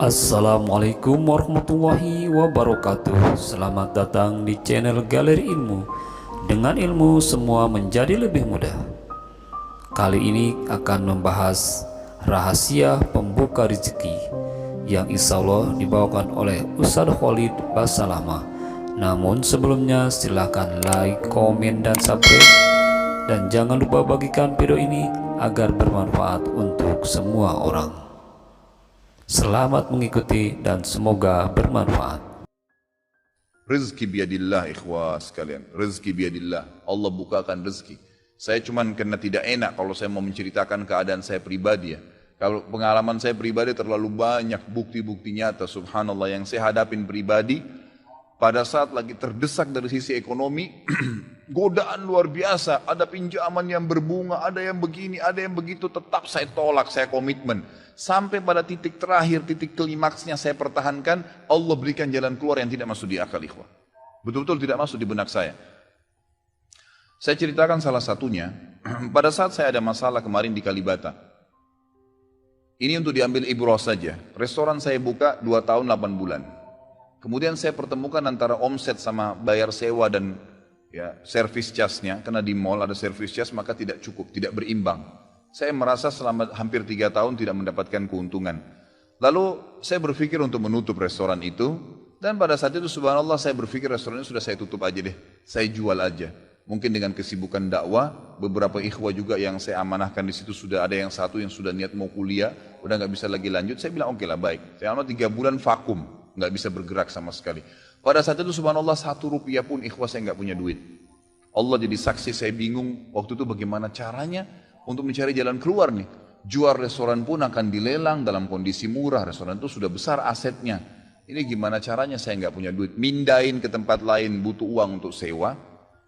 Assalamualaikum warahmatullahi wabarakatuh. Selamat datang di channel Galeri Ilmu. Dengan ilmu semua menjadi lebih mudah. Kali ini akan membahas rahasia pembuka rezeki yang insya Allah dibawakan oleh Ustadz Khalid Basalamah. Namun sebelumnya silahkan like, komen, dan subscribe. Dan jangan lupa bagikan video ini agar bermanfaat untuk semua orang. Selamat mengikuti dan semoga bermanfaat. Rezeki biadillah ikhwah sekalian. Rezeki biadillah. Allah bukakan rezeki. Saya cuman karena tidak enak kalau saya mau menceritakan keadaan saya pribadi ya. Kalau pengalaman saya pribadi terlalu banyak bukti-bukti nyata subhanallah yang saya hadapin pribadi. Pada saat lagi terdesak dari sisi ekonomi, godaan luar biasa. Ada pinjaman yang berbunga, ada yang begini, ada yang begitu. Tetap saya tolak, saya komitmen. Sampai pada titik terakhir, titik klimaksnya saya pertahankan, Allah berikan jalan keluar yang tidak masuk di akal ikhwah. Betul-betul tidak masuk di benak saya. Saya ceritakan salah satunya, pada saat saya ada masalah kemarin di Kalibata. Ini untuk diambil ibrah saja. Restoran saya buka 2 tahun 8 bulan. Kemudian saya pertemukan antara omset sama bayar sewa dan ya, servis casnya. Karena di mall ada servis cas maka tidak cukup, tidak berimbang. Saya merasa selama hampir 3 tahun tidak mendapatkan keuntungan. Lalu saya berpikir untuk menutup restoran itu. Dan pada saat itu subhanallah saya berpikir restoran ini sudah saya tutup aja deh. Saya jual aja. Mungkin dengan kesibukan dakwah, beberapa ikhwah juga yang saya amanahkan di situ sudah ada yang satu yang sudah niat mau kuliah, udah nggak bisa lagi lanjut. Saya bilang oke lah baik. Saya 3 bulan vakum, nggak bisa bergerak sama sekali. Pada saat itu subhanallah 1 rupiah pun ikhwah saya nggak punya duit. Allah jadi saksi saya bingung waktu itu bagaimana caranya untuk mencari jalan keluar nih. Jual restoran pun akan dilelang dalam kondisi murah. Restoran itu sudah besar asetnya. Ini gimana caranya saya nggak punya duit. Mindahin ke tempat lain butuh uang untuk sewa.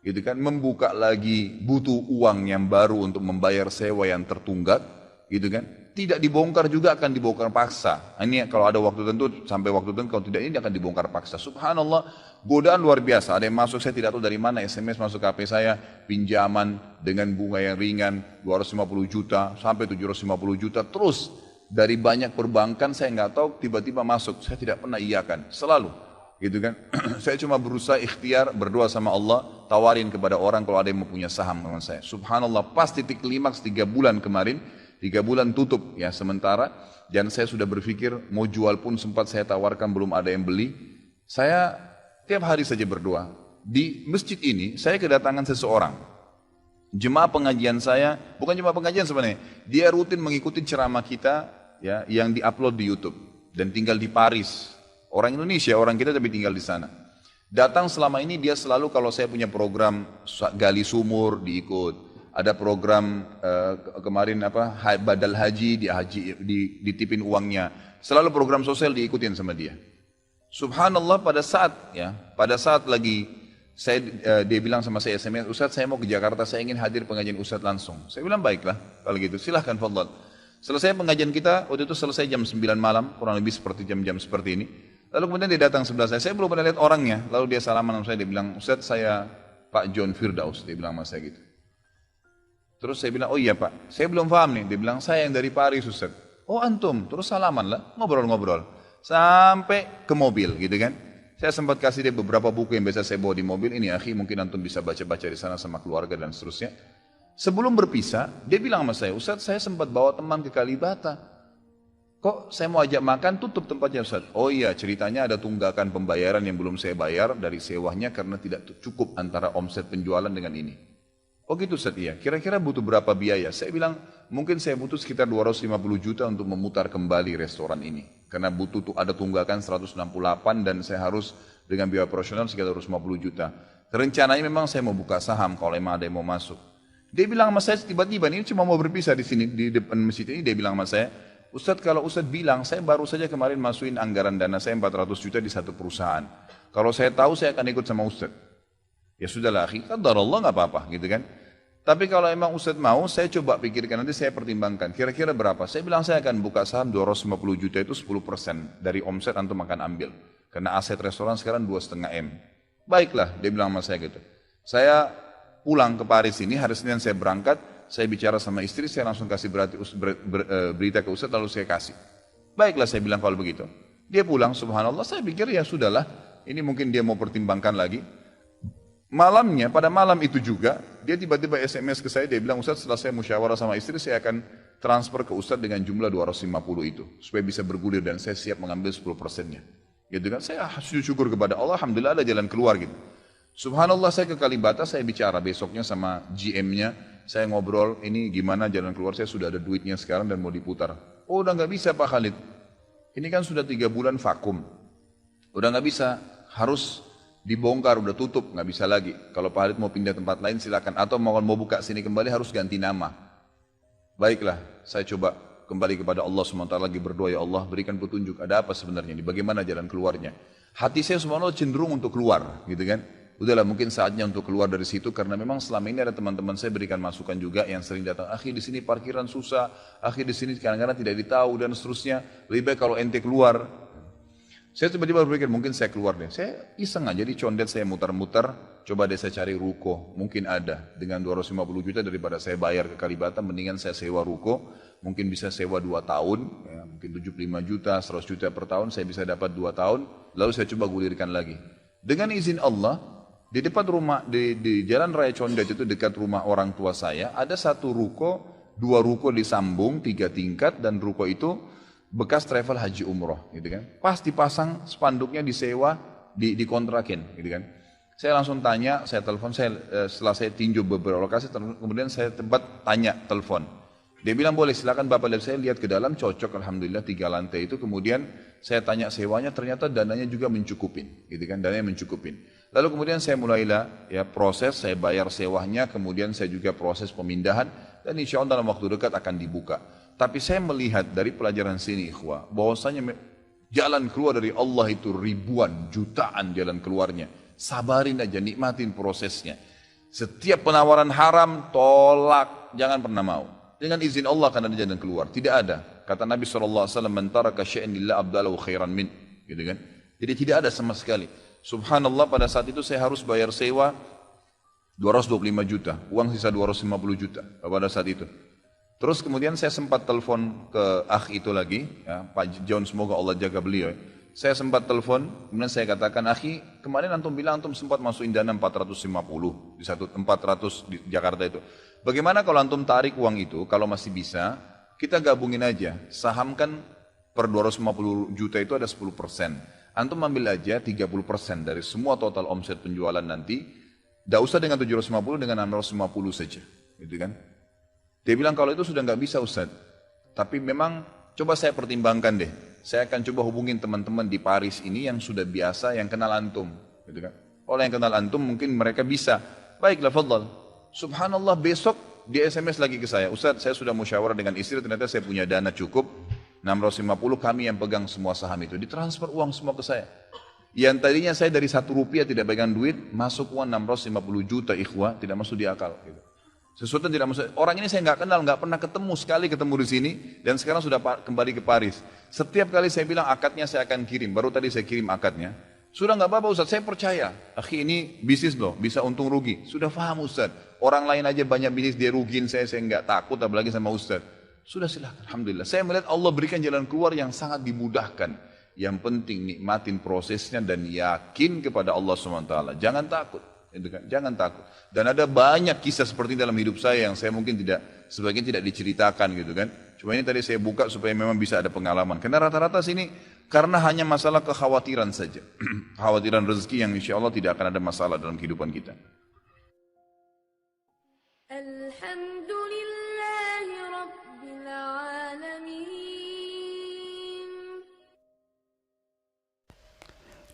Gitu kan. Membuka lagi butuh uang yang baru untuk membayar sewa yang tertunggak. Gitu kan. Tidak dibongkar juga akan dibongkar paksa. Ini kalau ada waktu tentu sampai waktu tentu, kalau tidak ini akan dibongkar paksa. Subhanallah, godaan luar biasa. Ada yang masuk saya tidak tahu dari mana, SMS masuk ke HP saya, pinjaman dengan bunga yang ringan 250 juta sampai 750 juta terus dari banyak perbankan saya nggak tahu tiba-tiba masuk. Saya tidak pernah iyakan, selalu gitu kan. Saya cuma berusaha ikhtiar berdoa sama Allah, tawarin kepada orang kalau ada yang mau punya saham dengan saya. Subhanallah, pas titik klimaks 3 bulan kemarin 3 bulan tutup ya sementara dan saya sudah berpikir mau jual pun sempat saya tawarkan belum ada yang beli. Saya tiap hari saja berdoa. Di masjid ini saya kedatangan seseorang. Jemaah pengajian saya, bukan jemaah pengajian sebenarnya. Dia rutin mengikuti ceramah kita ya yang diupload di YouTube dan tinggal di Paris. Orang Indonesia, orang kita tapi tinggal di sana. Datang selama ini dia selalu kalau saya punya program gali sumur diikut. Ada program kemarin badal haji, ditipin uangnya. Selalu program sosial diikutin sama dia. Subhanallah pada saat lagi dia bilang sama saya SMS, Ustadz saya mau ke Jakarta, saya ingin hadir pengajian Ustadz langsung. Saya bilang baiklah kalau gitu silahkan fadhal. Selesai pengajian kita, waktu itu selesai jam 9 malam, kurang lebih seperti jam-jam seperti ini. Lalu kemudian dia datang sebelah saya belum pernah lihat orangnya. Lalu dia salaman sama saya, dia bilang Ustadz saya Pak John Firdaus, dia bilang sama saya gitu. Terus saya bilang, oh iya Pak, saya belum paham nih. Dia bilang, saya yang dari Paris Ustaz. Oh antum, terus salaman lah, ngobrol-ngobrol. Sampai ke mobil gitu kan. Saya sempat kasih dia beberapa buku yang biasa saya bawa di mobil. Ini akhi, mungkin antum bisa baca-baca di sana sama keluarga dan seterusnya. Sebelum berpisah, dia bilang sama saya, Ustaz saya sempat bawa teman ke Kalibata. Kok saya mau ajak makan, tutup tempatnya Ustaz. Oh iya, ceritanya ada tunggakan pembayaran yang belum saya bayar dari sewanya karena tidak cukup antara omset penjualan dengan ini. Oh gitu Ustaz, iya. Kira-kira butuh berapa biaya? Saya bilang, mungkin saya butuh sekitar 250 juta untuk memutar kembali restoran ini. Karena butuh ada tunggakan 168 dan saya harus dengan biaya operasional sekitar 250 juta. Rencananya memang saya mau buka saham kalau memang ada yang mau masuk. Dia bilang sama saya tiba-tiba, ini cuma mau berpisah di sini, di depan masjid ini, dia bilang sama saya, Ustaz kalau Ustaz bilang, saya baru saja kemarin masukin anggaran dana saya 400 juta di satu perusahaan. Kalau saya tahu saya akan ikut sama Ustaz. Ya sudahlah akhi, qadarullah nggak apa-apa gitu kan. Tapi kalau emang Ustaz mau, saya coba pikirkan, nanti saya pertimbangkan. Kira-kira berapa? Saya bilang saya akan buka saham 250 juta itu 10% dari omset antum akan ambil. Karena aset restoran sekarang 2,5 M. Baiklah, dia bilang sama saya gitu. Saya pulang ke Paris ini, hari Senin saya berangkat, saya bicara sama istri, saya langsung kasih berita ke Ustaz, lalu saya kasih. Baiklah saya bilang kalau begitu. Dia pulang, subhanallah, saya pikir ya sudahlah, ini mungkin dia mau pertimbangkan lagi. Malamnya, pada malam itu juga, dia tiba-tiba SMS ke saya, dia bilang, Ustaz setelah saya musyawarah sama istri, saya akan transfer ke Ustaz dengan jumlah 250 itu, supaya bisa bergulir dan saya siap mengambil 10%-nya. Gitu kan, saya syukur kepada Allah, alhamdulillah ada jalan keluar gitu. Subhanallah saya ke Kalibata, saya bicara besoknya sama GM-nya, saya ngobrol, ini gimana jalan keluar, saya sudah ada duitnya sekarang dan mau diputar. Oh udah nggak bisa Pak Khalid, ini kan sudah 3 bulan vakum, udah nggak bisa, harus dibongkar, udah tutup, nggak bisa lagi. Kalau Pak Khalid mau pindah tempat lain silakan, atau mau buka sini kembali harus ganti nama. Baiklah, saya coba kembali kepada Allah SWT lagi berdoa, ya Allah berikan petunjuk, ada apa sebenarnya ini, bagaimana jalan keluarnya. Hati saya subhanallah cenderung untuk keluar, gitu kan. Udahlah mungkin saatnya untuk keluar dari situ, karena memang selama ini ada teman-teman saya berikan masukan juga yang sering datang, akhi di sini parkiran susah, akhi di sini kadang-kadang tidak ditahu dan seterusnya, lebih baik kalau ente keluar. Saya tiba-tiba berpikir mungkin saya keluar deh, saya iseng aja di condet, saya muter-muter, coba deh saya cari ruko, mungkin ada, dengan 250 juta daripada saya bayar ke Kalibata, mendingan saya sewa ruko, mungkin bisa sewa 2 tahun, ya, mungkin 75 juta, 100 juta per tahun, saya bisa dapat 2 tahun, lalu saya coba gulirkan lagi. Dengan izin Allah, di depan rumah, di Jalan Raya Condet itu dekat rumah orang tua saya, ada 1 ruko, 2 ruko disambung, 3 tingkat, dan ruko itu bekas travel haji umroh, gitu kan. Pas dipasang spanduknya disewa, dikontrakin, gitu kan. Saya langsung tanya, saya telepon, setelah saya tinjau beberapa lokasi, kemudian saya telepon. Dia bilang boleh, silakan Bapak lihat, saya lihat ke dalam, cocok alhamdulillah 3 lantai itu, kemudian saya tanya sewanya, ternyata dananya juga mencukupin, gitu kan, dananya mencukupin. Lalu kemudian saya mulailah ya proses, saya bayar sewanya, kemudian saya juga proses pemindahan, dan insya Allah dalam waktu dekat akan dibuka. Tapi saya melihat dari pelajaran sini ikhwah, bahwasanya jalan keluar dari Allah itu ribuan, jutaan jalan keluarnya. Sabarin aja, nikmatin prosesnya. Setiap penawaran haram, tolak, jangan pernah mau. Dengan izin Allah akan ada jalan keluar. Tidak ada. Kata Nabi SAW, "Man taraka syai'an lillah abdalahu khairan min." Gitu kan? Jadi tidak ada sama sekali. Subhanallah pada saat itu saya harus bayar sewa 225 juta. Uang sisa 250 juta pada saat itu. Terus kemudian saya sempat telepon ke akh itu lagi, ya, Pak John, semoga Allah jaga beliau. Saya sempat telepon, kemudian saya katakan, akhi, kemarin antum bilang antum sempat masukin dana 450 di 400 di Jakarta itu. Bagaimana kalau antum tarik uang itu, kalau masih bisa, kita gabungin aja, sahamkan per 250 juta itu ada 10%. Antum ambil aja 30% dari semua total omset penjualan nanti, tidak usah dengan 750, dengan 650 saja, gitu kan? Dia bilang kalau itu sudah nggak bisa Ustaz, tapi memang coba saya pertimbangkan deh. Saya akan coba hubungin teman-teman di Paris ini yang sudah biasa, yang kenal antum, gitu kan? Kalau yang kenal antum mungkin mereka bisa. Baiklah, fadhal. Subhanallah besok dia SMS lagi ke saya, Ustaz, saya sudah musyawarah dengan istri, ternyata saya punya dana cukup 650, kami yang pegang semua saham itu, ditransfer uang semua ke saya. Yang tadinya saya dari 1 rupiah tidak pegang duit, masuk uang 650 juta ikhwah, tidak masuk di akal, gitu. Sesuatu yang tidak masuk. Orang ini saya nggak kenal, nggak pernah ketemu, sekali ketemu di sini, dan sekarang sudah kembali ke Paris. Setiap kali saya bilang akadnya saya akan kirim, baru tadi saya kirim akadnya. Sudah nggak apa-apa Ustaz, saya percaya. Akhi ini bisnis loh, bisa untung rugi. Sudah paham Ustaz. Orang lain aja banyak bisnis dia rugiin saya nggak takut, apalagi sama Ustaz. Sudah silakan, alhamdulillah. Saya melihat Allah berikan jalan keluar yang sangat dimudahkan. Yang penting nikmatin prosesnya dan yakin kepada Allah SWT. Jangan takut. Jangan takut. Dan ada banyak kisah seperti dalam hidup saya yang saya mungkin sebagian tidak diceritakan gitu kan. Cuma ini tadi saya buka supaya memang bisa ada pengalaman. Karena rata-rata sini karena hanya masalah kekhawatiran saja. Kekhawatiran rezeki yang insya Allah tidak akan ada masalah dalam kehidupan kita. Alhamdulillahi Rabbil Alamin.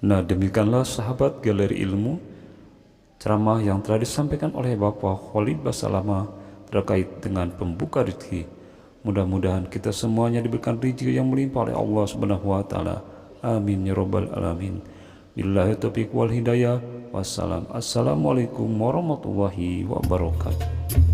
Nah, demikianlah sahabat Galeri Ilmu, ceramah yang telah disampaikan oleh Bapak Khalid Basalamah terkait dengan pembuka rezeki. Mudah-mudahan kita semuanya diberikan rezeki yang melimpah oleh Allah Subhanahu wa taala. Amin ya rabbal alamin. Billahi taufiq wal hidayah. Wassalam. Assalamualaikum warahmatullahi wabarakatuh.